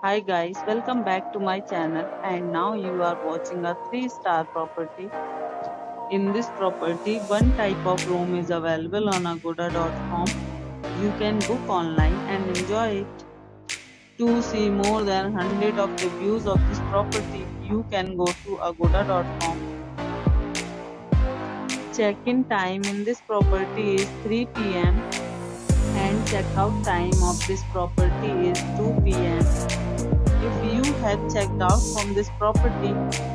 Hi guys, welcome back to my channel and now you are watching a 3-star property. In this property, one type of room is available on agoda.com. You can book online and enjoy it. To see more than 100 of reviews of this property, you can go to agoda.com. Check-in time in this property is 3 p.m. and check-out time of this property is 2 p.m. If you have checked out from this property,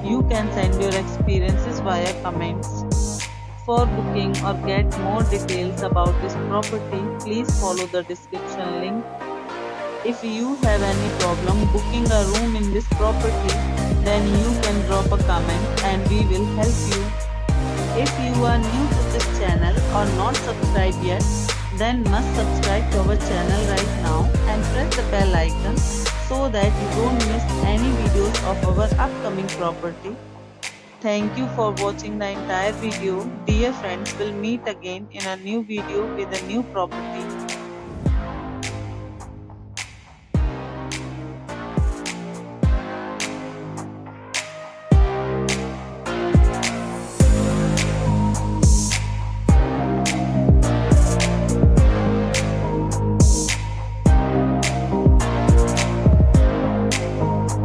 you can send your experiences via comments. For booking or get more details about this property, please follow the description link. If you have any problem booking a room in this property, then you can drop a comment and we will help you. If you are new to this channel or not subscribed yet, then must subscribe to our channel right now and press the bell icon so that you don't miss any videos of our upcoming property. Thank you for watching the entire video. Dear friends, we'll meet again in a new video with a new property.